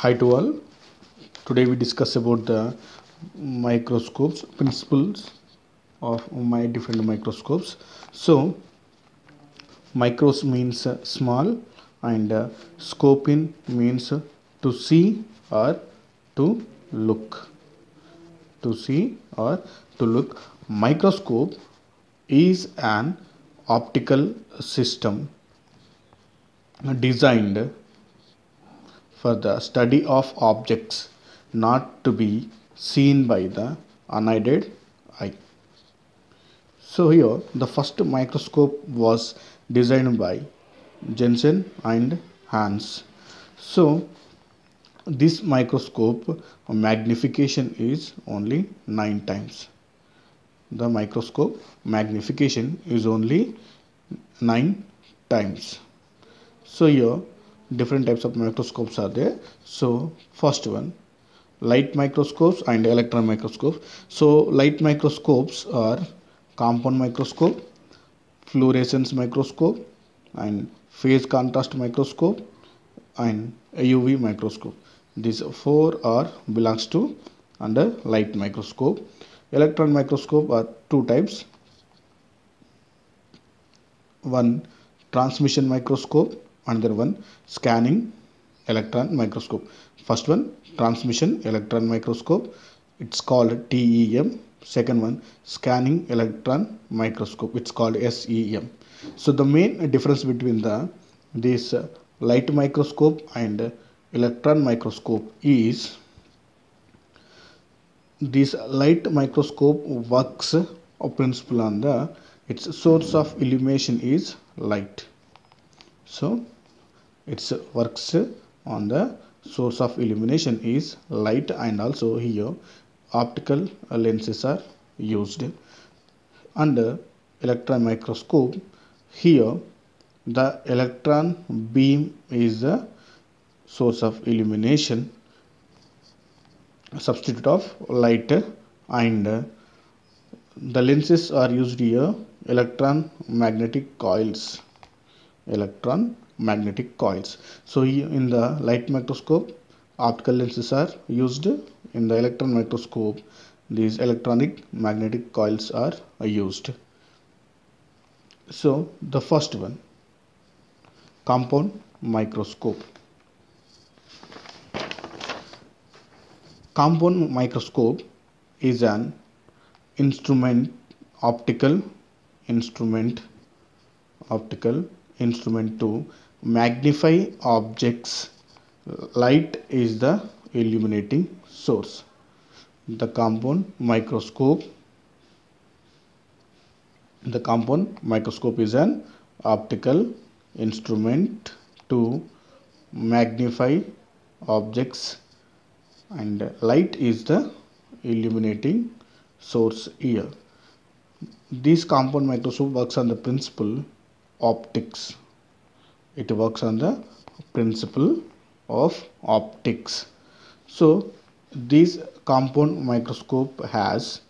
Hi to all. Today we discuss about the microscopes, principles of my different microscopes. So micros means small and scoping means to see or to look. To see or to look. Microscope is an optical system designed for the study of objects not to be seen by the unaided eye. So here the first microscope was designed by Jensen and Hans. So this microscope magnification is only 9 times. The microscope magnification is only 9 times. So here different types of microscopes are there. So first one, light microscopes and electron microscopes. So light microscopes are compound microscope, fluorescence microscope, and phase contrast microscope, and UV microscope. These four are belongs to under light microscope. Electron microscope are two types. One transmission microscope, another one scanning electron microscope. First one transmission electron microscope, it's called TEM. Second one scanning electron microscope, it's called SEM. So the main difference between this light microscope and electron microscope is this light microscope works a principle on the its source of illumination is light. So its works on the source of illumination is light, and also here optical lenses are used. Under electron microscope, here the electron beam is the source of illumination, substitute of light, and the lenses are used here electron magnetic coils. So in the light microscope optical lenses are used. In the electron microscope these electronic magnetic coils are used. So the first one, compound microscope. Compound microscope is an optical instrument to magnify objects. Light is the illuminating source. The compound microscope is an optical instrument to magnify objects, and light is the illuminating source here. This compound microscope works on the principle optics. It works on the principle of optics. So this compound microscope has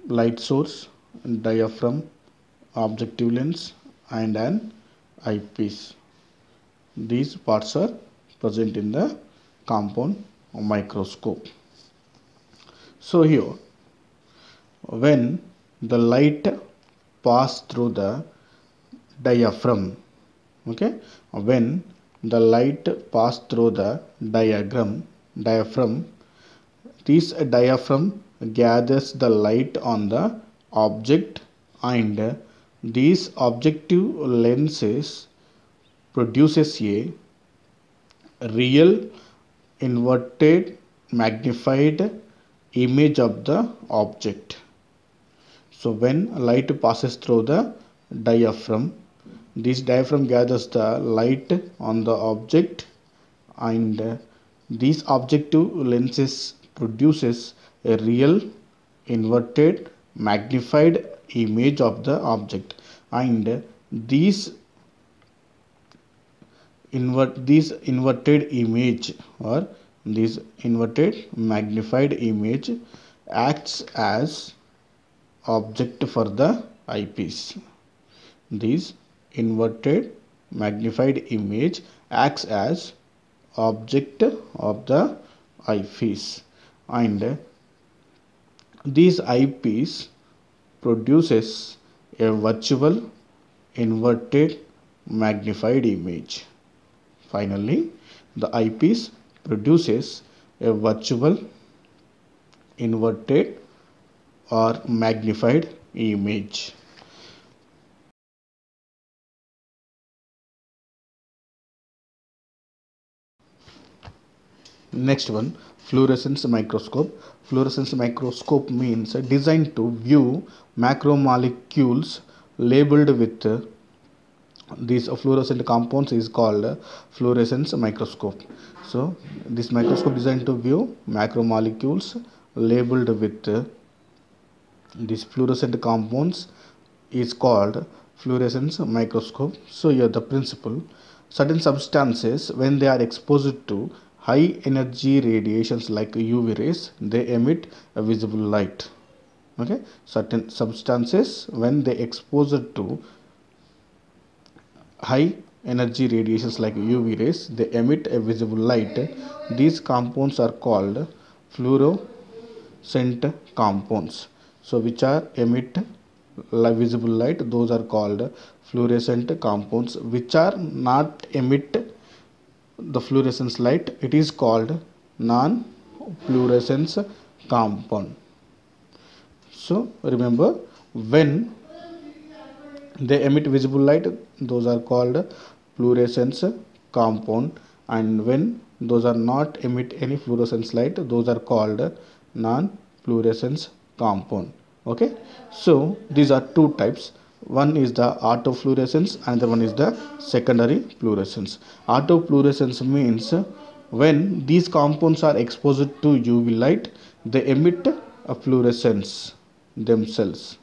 light source, diaphragm, objective lens, and an eyepiece. These parts are present in the compound microscope. So here when the light pass through the diaphragm, when the light pass through the diaphragm, this diaphragm gathers the light on the object, and these objective lenses produces a real inverted magnified image of the object. So when light passes through the diaphragm, this diaphragm gathers the light on the object, and these objective lenses produces a real inverted magnified image of the object, and these inverted image or this inverted magnified image acts as object for the eyepiece. This inverted magnified image acts as object of the eyepiece, and these eyepiece produces a virtual inverted magnified image. Finally, the eyepiece produces a virtual inverted or magnified image. Next one, fluorescence microscope. Fluorescence microscope means designed to view macromolecules labeled with these fluorescent compounds is called fluorescence microscope. So this microscope designed to view macromolecules labeled with these fluorescent compounds is called fluorescence microscope. So here the principle: certain substances, when they are exposed to high energy radiations like UV rays, they emit a visible light. Okay, certain substances, when they exposed to high energy radiations like UV rays, they emit a visible light. These compounds are called fluorescent compounds. So which are emit visible light, those are called fluorescent compounds. Which are not emit the fluorescence light, it is called non fluorescence compound. So remember, when they emit visible light, those are called fluorescence compound, and when those are not emit any fluorescence light, those are called non fluorescence compound. Okay, so these are two types. One is the autofluorescence, another one is the secondary fluorescence. Autofluorescence means when these compounds are exposed to UV light, they emit a fluorescence themselves.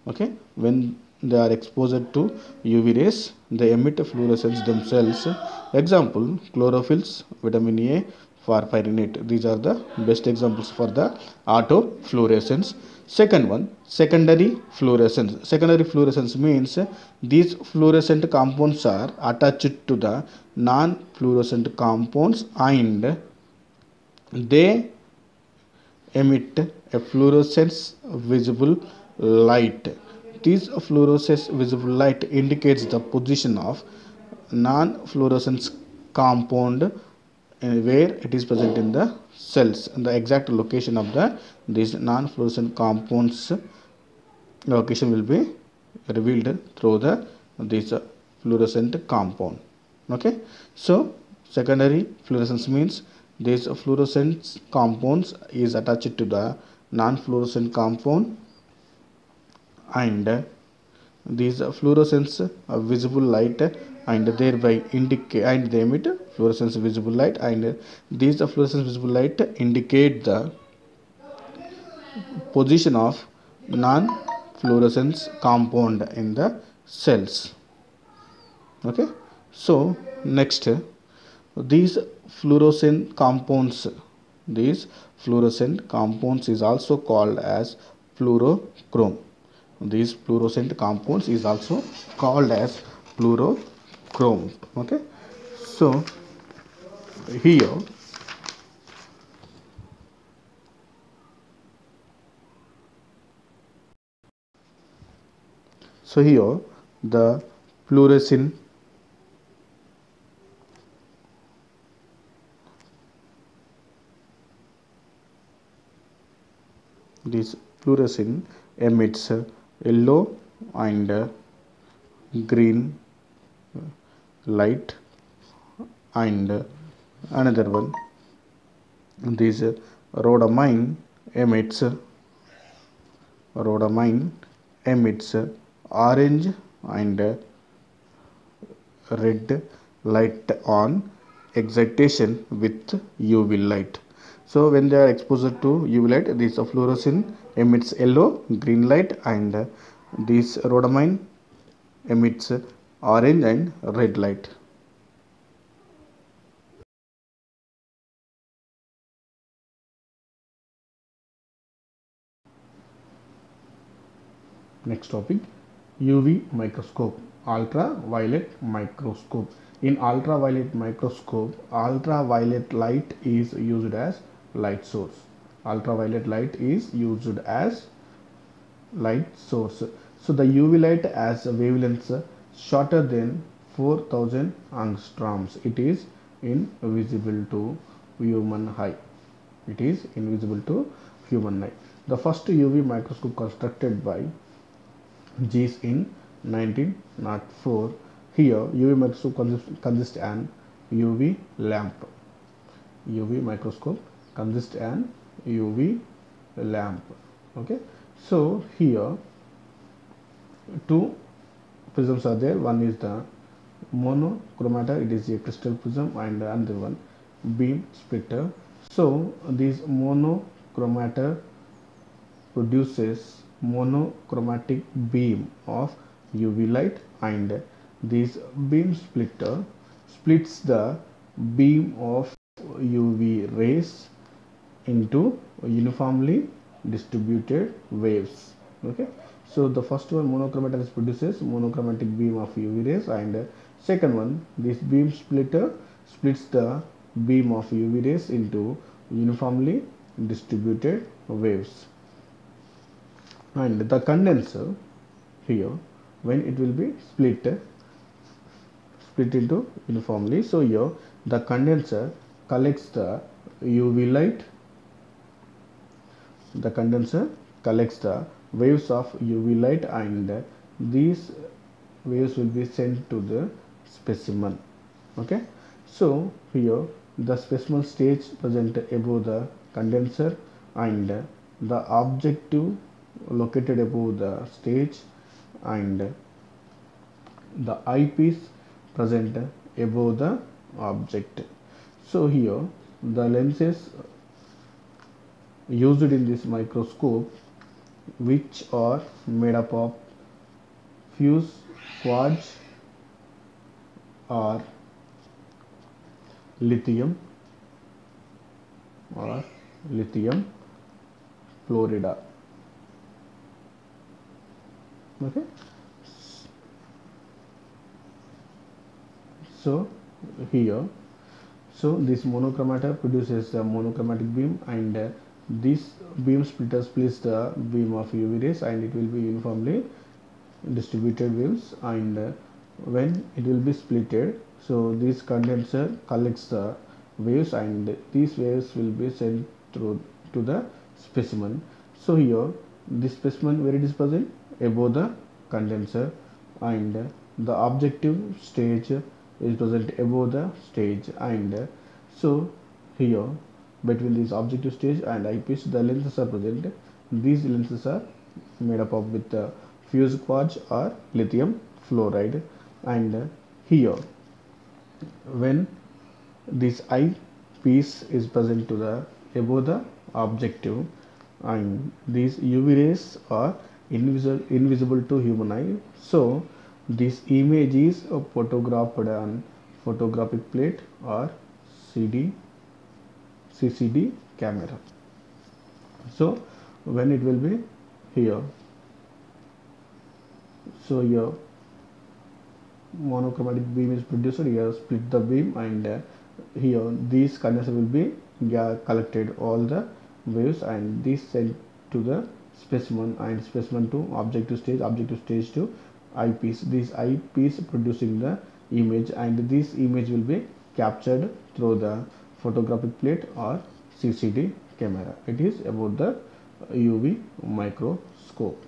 Okay, when they are exposed to UV rays, they emit fluorescence themselves. Example: chlorophylls, vitamin A, farpyrinate. These are the best examples for the autofluorescence. Second one, secondary fluorescence. Secondary fluorescence means these fluorescent compounds are attached to the non-fluorescent compounds and they emit a fluorescence visible light. This fluorescence visible light indicates the position of non-fluorescence compound where it is present in the cells, and the exact location of the these non-fluorescent compounds location will be revealed through the this fluorescent compound. Okay, so secondary fluorescence means these fluorescent compounds is attached to the non-fluorescent compound and these fluorescence visible light and thereby indicate, and they emit fluorescence visible light, and these fluorescence visible light indicate the position of non-fluorescence compound in the cells. Okay, so next, these fluorescent compounds, these fluorescent compounds is also called as fluorochrome. These fluorescent compounds is also called as fluorochrome. Okay, so here the fluorescent this fluorescent emits yellow and green light, and another one, this rhodamine emits orange and red light on excitation with UV light. So when they are exposed to UV light, this fluorescent emits yellow, green light, and this rhodamine emits orange and red light. Next topic, UV microscope. ultraviolet microscope. In ultraviolet microscope, ultraviolet light is used as light source. Ultraviolet light is used as light source. So the UV light has a wavelength shorter than 4000 angstroms. It is invisible to human eye. It is invisible to human eye. The first UV microscope constructed by Zeiss in 1904. Here UV microscope consists an UV lamp. UV microscope consists an UV lamp. Okay, so here two prisms are there. One is the monochromator, it is a crystal prism, and another one beam splitter. So this monochromator produces monochromatic beam of UV light, and this beam splitter splits the beam of UV rays into uniformly distributed waves. Okay, so the first one, monochromator, produces monochromatic beam of UV rays, and second one, this beam splitter splits the beam of UV rays into uniformly distributed waves. And the condenser here, when it will be split into uniformly, so here the condenser collects the UV light. The condenser collects the waves of UV light, and these waves will be sent to the specimen. Okay, so here the specimen stage present above the condenser, and the objective located above the stage, and the eyepiece present above the object. So here the lenses used in this microscope, which are made up of fused quartz or lithium fluoride. Okay, so here, so this monochromator produces the monochromatic beam, and this beam splitter splits the beam of UV rays, and it will be uniformly distributed waves. And when it will be splitted, so this condenser collects the waves, and these waves will be sent through to the specimen. So here this specimen, where it is present, above the condenser, and the objective stage is present above the stage, and so here between this objective stage and eyepiece the lenses are present. These lenses are made up of with fused quartz or lithium fluoride, and here when this eyepiece is present to the above the objective, and these UV rays are invisible to human eye. So this image is photographed on photographic plate or CCD camera. So when it will be here, so here monochromatic beam is produced, here split the beam, and here these condenser will be collected all the waves, and this sent to the specimen, and specimen to objective stage to eyepiece. This eyepiece producing the image, and this image will be captured through the photographic plate or CCD camera. It is about the UV microscope.